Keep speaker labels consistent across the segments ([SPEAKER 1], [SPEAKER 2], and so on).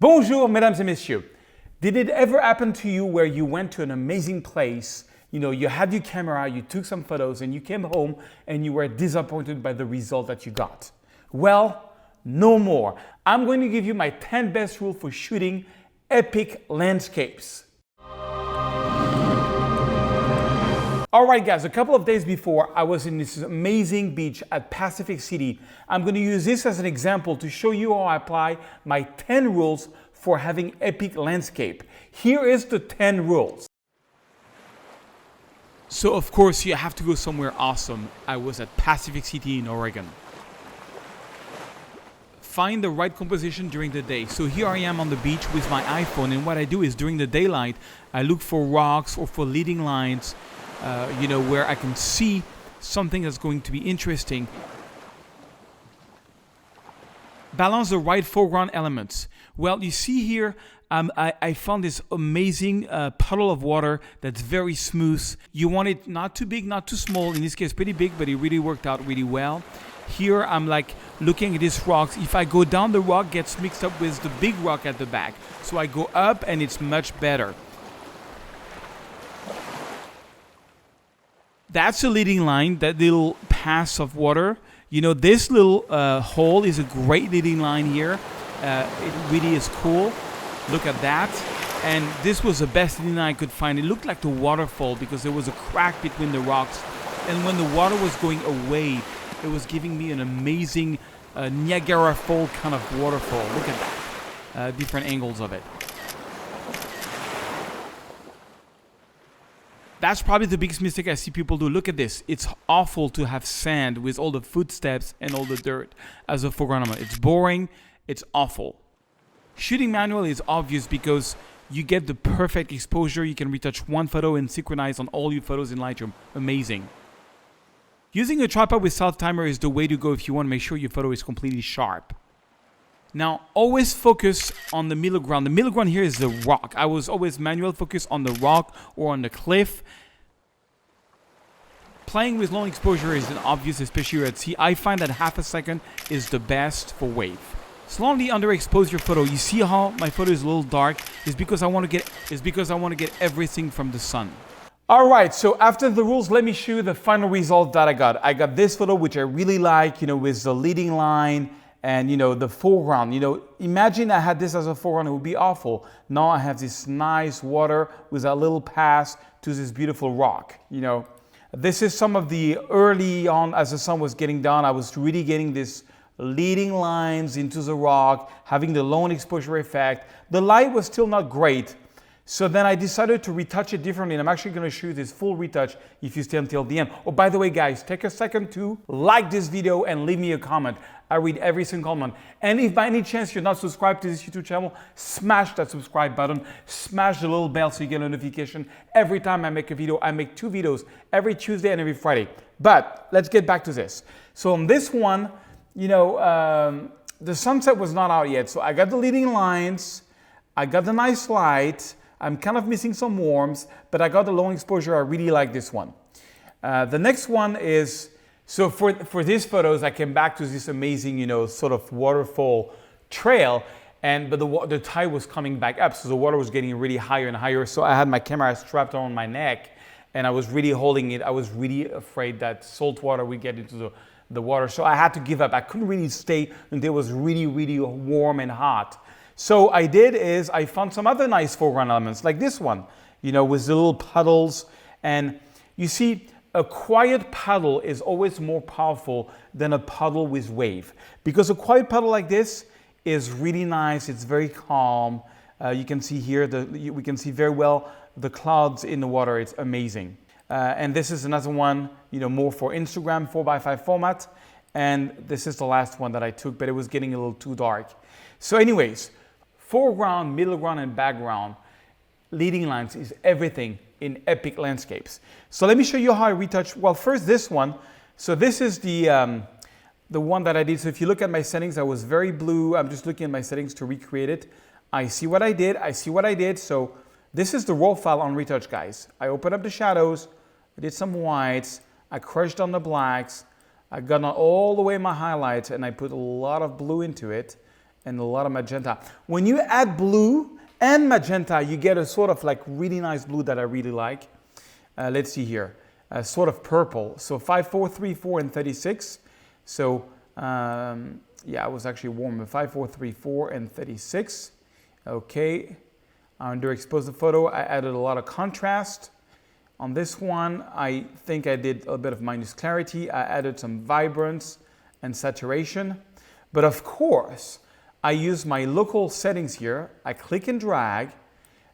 [SPEAKER 1] Bonjour, mesdames et messieurs. Did it ever happen to you where you went to an amazing place, you had your camera, you took some photos, and you came home and you were disappointed by the result that you got? Well, no more. I'm going to give you my 10 best rules for shooting epic landscapes. All right, guys, a couple of days before, I was in this amazing beach at Pacific City. I'm going to use this as an example to show you how I apply my 10 rules for having epic landscape. Here is the 10 rules. So, of course, you have to go somewhere awesome. I was at Pacific City in Oregon. Find the right composition during the day. So here I am on the beach with my iPhone, and what I do is during the daylight, I look for rocks or for leading lines, where I can see something that's going to be interesting. Balance the right foreground elements. Well, you see here, I found this amazing puddle of water that's very smooth. You want it not too big, not too small. In this case, pretty big, but it really worked out really well. Here, I'm like looking at these rocks. If I go down, the rock gets mixed up with the big rock at the back. So I go up and it's much better. That's a leading line, that little pass of water. This little hole is a great leading line here. It really is cool. Look at that. And this was the best leading line I could find. It looked like the waterfall because there was a crack between the rocks. And when the water was going away, it was giving me an amazing Niagara Fall kind of waterfall. Look at that. Different angles of it. That's probably the biggest mistake I see people do. Look at this. It's awful to have sand with all the footsteps and all the dirt as a foreground element. It's boring. It's awful. Shooting manually is obvious because you get the perfect exposure. You can retouch one photo and synchronize on all your photos in Lightroom. Amazing. Using a tripod with self-timer is the way to go if you want to make sure your photo is completely sharp. Now, always focus on the middle ground. The middle ground here is the rock. I was always manual focused on the rock or on the cliff. Playing with long exposure is an obvious, especially at sea. I find that half a second is the best for wave. Slowly underexpose your photo. You see how my photo is a little dark? It's because I want to get everything from the sun. All right, so after the rules, let me show you the final result that I got. I got this photo, which I really like, with the leading line and, the foreground. Imagine I had this as a foreground, it would be awful. Now I have this nice water with a little pass to this beautiful rock, This is some of the early on as the sun was getting down. I was really getting this leading lines into the rock, having the long exposure effect. The light was still not great. So then I decided to retouch it differently, and I'm actually going to show you this full retouch if you stay until the end. Oh, by the way, guys, take a second to like this video and leave me a comment. I read every single comment. And if by any chance you're not subscribed to this YouTube channel, smash that subscribe button, smash the little bell so you get a notification every time I make a video. I make 2 videos every Tuesday and every Friday. But let's get back to this. So on this one, the sunset was not out yet. So I got the leading lines, I got the nice light. I'm kind of missing some warmth, but I got the long exposure. I really like this one. The next one is, so for these photos, I came back to this amazing, sort of waterfall trail, but the tide was coming back up, so the water was getting really higher and higher. So I had my camera strapped on my neck, and I was really holding it. I was really afraid that salt water would get into the water, so I had to give up. I couldn't really stay until it was really, really warm and hot. So I did is I found some other nice foreground elements like this one, with the little puddles. And you see, a quiet puddle is always more powerful than a puddle with wave. Because a quiet puddle like this is really nice. It's very calm. You can see here, we can see very well the clouds in the water. It's amazing. And this is another one, more for Instagram 4x5 format. And this is the last one that I took, but it was getting a little too dark. So anyways, foreground, middle ground, and background, leading lines is everything in epic landscapes. So let me show you how I retouch. Well, first this one. So this is the one that I did. So if you look at my settings, I was very blue. I'm just looking at my settings to recreate it. I see what I did. So this is the raw file on retouch, guys. I opened up the shadows. I did some whites. I crushed down the blacks. I got all the way my highlights, and I put a lot of blue into it. and a lot of magenta. When you add blue and magenta, you get a sort of like really nice blue that I really like. Let's see here, sort of purple. So 5, 4, 3, 4, and 36. So yeah, I was actually warm. 5, 4, 3, 4, and 36. Okay. Underexposed the photo. I added a lot of contrast. On this one, I think I did a bit of minus clarity. I added some vibrance and saturation. But of course, I use my local settings here. I click and drag,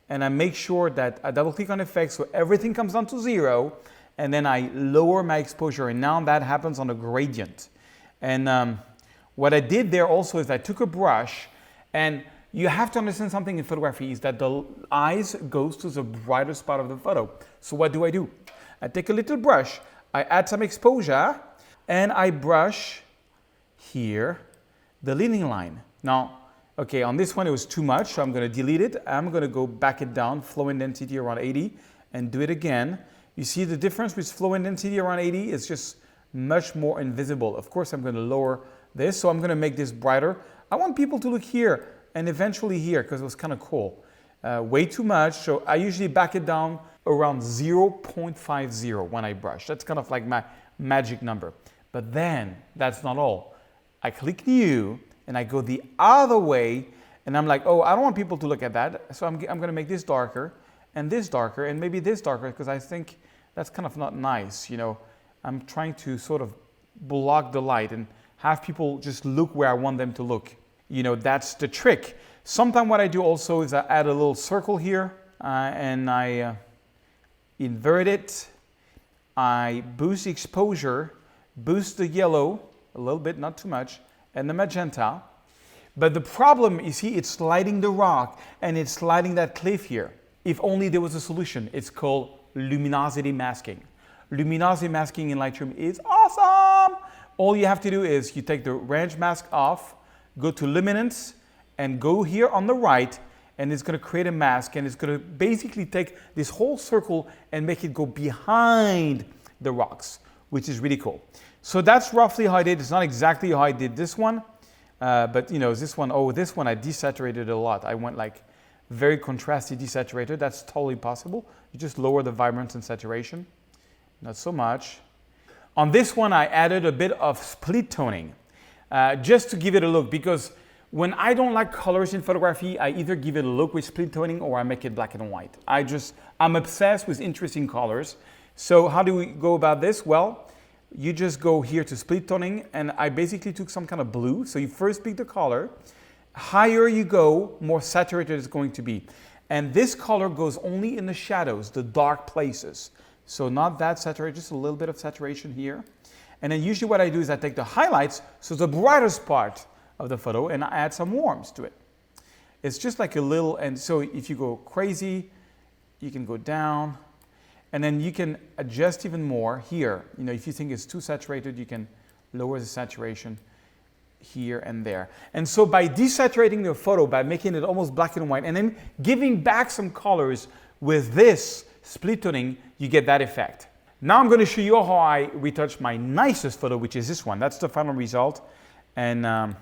[SPEAKER 1] and I make sure that I double click on effects so everything comes down to 0, and then I lower my exposure, and now that happens on a gradient. And what I did there also is I took a brush, and you have to understand something in photography is that the eyes goes to the brightest part of the photo. So what do? I take a little brush, I add some exposure, and I brush here the leading line. Now, okay, on this one it was too much, so I'm going to delete it. I'm going to go back it down, flow intensity around 80, and do it again. You see the difference with flow intensity around 80 is just much more invisible. Of course, I'm going to lower this, so I'm going to make this brighter. I want people to look here and eventually here because it was kind of cool. Way too much, so I usually back it down around 0.50 when I brush. That's kind of like my magic number. But then, that's not all. I click new, and I go the other way, and I'm like, oh, I don't want people to look at that, so I'm going to make this darker, and maybe this darker, because I think that's kind of not nice, you know. I'm trying to sort of block the light and have people just look where I want them to look. You know, that's the trick. Sometimes what I do also is I add a little circle here, and I invert it. I boost the exposure, boost the yellow a little bit, not too much, and the magenta. But the problem, you see, it's sliding the rock and it's sliding that cliff here. If only there was a solution. It's called luminosity masking. Luminosity masking in Lightroom is awesome. All you have to do is you take the range mask off, go to luminance, and go here on the right, and it's going to create a mask, and it's going to basically take this whole circle and make it go behind the rocks, which is really cool. So that's roughly how I did. It's not exactly how I did this one, but you know, this one I desaturated a lot. I went like very contrasty desaturated. That's totally possible. You just lower the vibrance and saturation. Not so much. On this one, I added a bit of split toning. Just to give it a look, because when I don't like colors in photography, I either give it a look with split toning or I make it black and white. I'm obsessed with interesting colors. So how do we go about this? Well, you just go here to split toning, and I basically took some kind of blue. So you first pick the color. Higher you go, more saturated it's going to be. And this color goes only in the shadows, the dark places. So not that saturated, just a little bit of saturation here. And then usually what I do is I take the highlights, so the brightest part of the photo, and I add some warmth to it. It's just like a little, and so if you go crazy, you can go down, and then you can adjust even more here. You know, if you think it's too saturated, you can lower the saturation here and there. And so by desaturating the photo, by making it almost black and white, and then giving back some colors with this split toning, you get that effect. Now I'm going to show you how I retouch my nicest photo, which is this one. That's the final result. And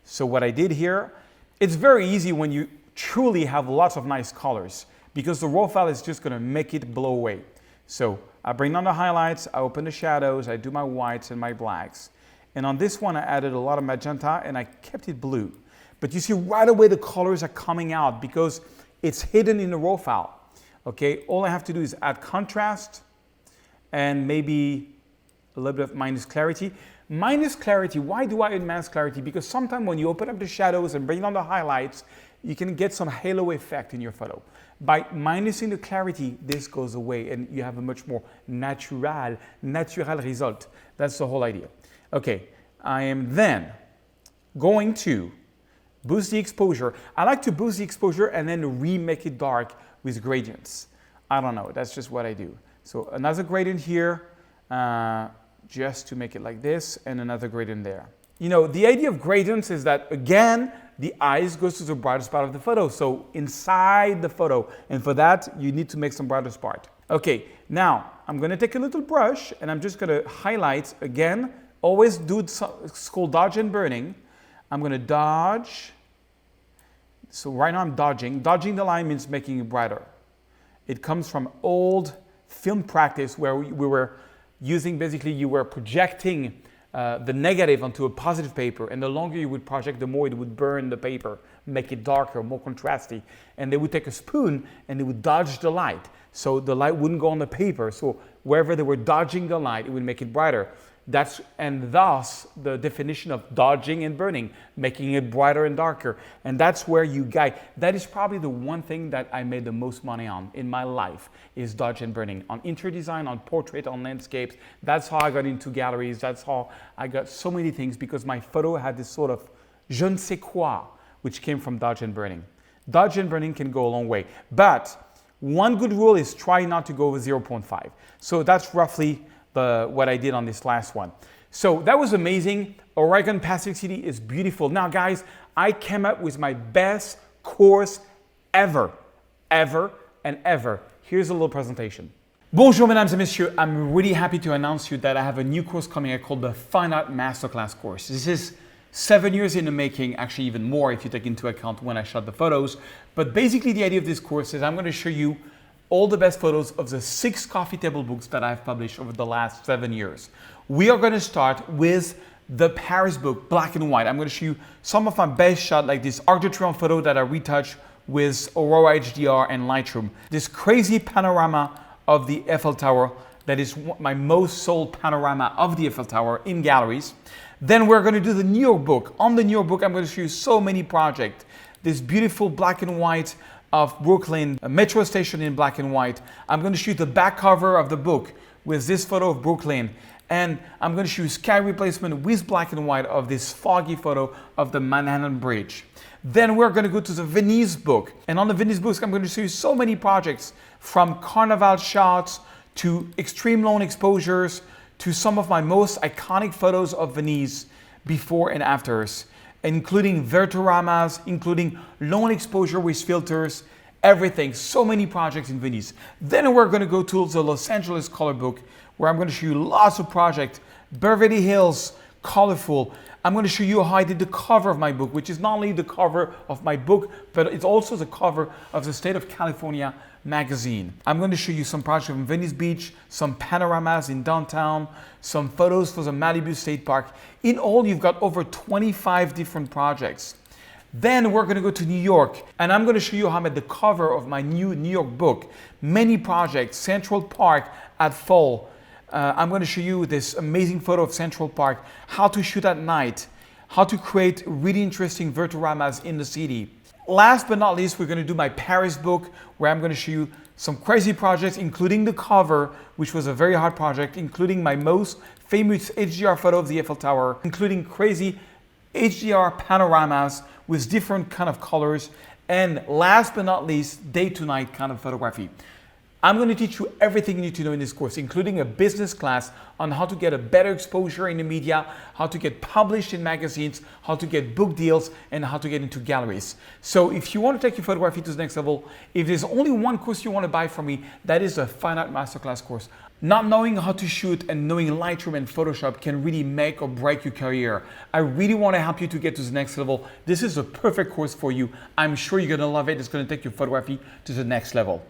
[SPEAKER 1] so what I did here, it's very easy when you truly have lots of nice colors, because the raw file is just going to make it blow away. So I bring down the highlights, I open the shadows, I do my whites and my blacks. And on this one, I added a lot of magenta and I kept it blue. But you see right away the colors are coming out because it's hidden in the raw file. Okay, all I have to do is add contrast and maybe a little bit of minus clarity. Minus clarity, why do I add minus clarity? Because sometimes when you open up the shadows and bring down the highlights, you can get some halo effect in your photo. By minusing the clarity, this goes away and you have a much more natural result. That's the whole idea. Okay, I am then going to boost the exposure. I like to boost the exposure and then remake it dark with gradients. I don't know, that's just what I do. So another gradient here, just to make it like this, and another gradient there. You know, the idea of gradients is that, again, the eyes goes to the brightest part of the photo, so inside the photo. And for that, you need to make some brightest part. Okay, now I'm going to take a little brush and I'm just going to highlight again. Always do it's called dodge and burning. I'm going to dodge So right now I'm dodging. Dodging the line means making it brighter. It comes from old film practice where we were using, basically you were projecting the negative onto a positive paper, and the longer you would project, the more it would burn the paper, make it darker, more contrasty. And they would take a spoon and they would dodge the light. So the light wouldn't go on the paper. So wherever they were dodging the light, it would make it brighter. And thus the definition of dodging and burning, making it brighter and darker. And that's where you guide. That is probably the one thing that I made the most money on in my life, is dodge and burning. On interior design, on portrait, on landscapes. That's how I got into galleries. That's how I got so many things, because my photo had this sort of je ne sais quoi, which came from dodge and burning. Dodge and burning can go a long way. But one good rule is try not to go over 0.5. So that's roughly what I did on this last one. So that was amazing. Oregon Pacific City is beautiful. Now guys, I came up with my best course ever. Here's a little presentation. Bonjour mesdames et messieurs, I'm really happy to announce to you that I have a new course coming out called the Fine Art Masterclass course. This is 7 years in the making, actually even more if you take into account when I shot the photos. But basically the idea of this course is I'm going to show you all the best photos of the 6 coffee table books that I've published over the last 7 years. We are going to start with the Paris book, black and white. I'm going to show you some of my best shots, like this Arc de Triomphe photo that I retouched with Aurora HDR and Lightroom. This crazy panorama of the Eiffel Tower that is my most sold panorama of the Eiffel Tower in galleries. Then we're going to do the New York book. On the New York book, I'm going to show you so many projects. This beautiful black and white of Brooklyn, a metro station in black and white. I'm going to shoot the back cover of the book with this photo of Brooklyn. And I'm going to shoot sky replacement with black and white of this foggy photo of the Manhattan Bridge. Then we're going to go to the Venice book. And on the Venice book, I'm going to show you so many projects, from carnival shots to extreme long exposures to some of my most iconic photos of Venice before and afters, including Vertoramas, including long exposure with filters, everything. So many projects in Venice. Then we're going to go to the Los Angeles color book, where I'm going to show you lots of projects. Beverly Hills, colorful. I'm going to show you how I did the cover of my book, which is not only the cover of my book, but it's also the cover of the State of California magazine. I'm going to show you some projects from Venice Beach, some panoramas in downtown, some photos for the Malibu State Park. In all, you've got over 25 different projects. Then we're going to go to New York, and I'm going to show you how I made the cover of my new New York book. Many projects, Central Park at fall. I'm going to show you this amazing photo of Central Park, how to shoot at night, how to create really interesting vertoramas in the city. Last but not least, we're going to do my Paris book, where I'm going to show you some crazy projects, including the cover, which was a very hard project, including my most famous HDR photo of the Eiffel Tower, including crazy HDR panoramas with different kind of colors, and last but not least, day to night kind of photography. I'm going to teach you everything you need to know in this course, including a business class on how to get a better exposure in the media, how to get published in magazines, how to get book deals, and how to get into galleries. So if you want to take your photography to the next level, if there's only one course you want to buy from me, that is a Fine Art Masterclass course. Not knowing how to shoot and knowing Lightroom and Photoshop can really make or break your career. I really want to help you to get to the next level. This is a perfect course for you. I'm sure you're going to love it. It's going to take your photography to the next level.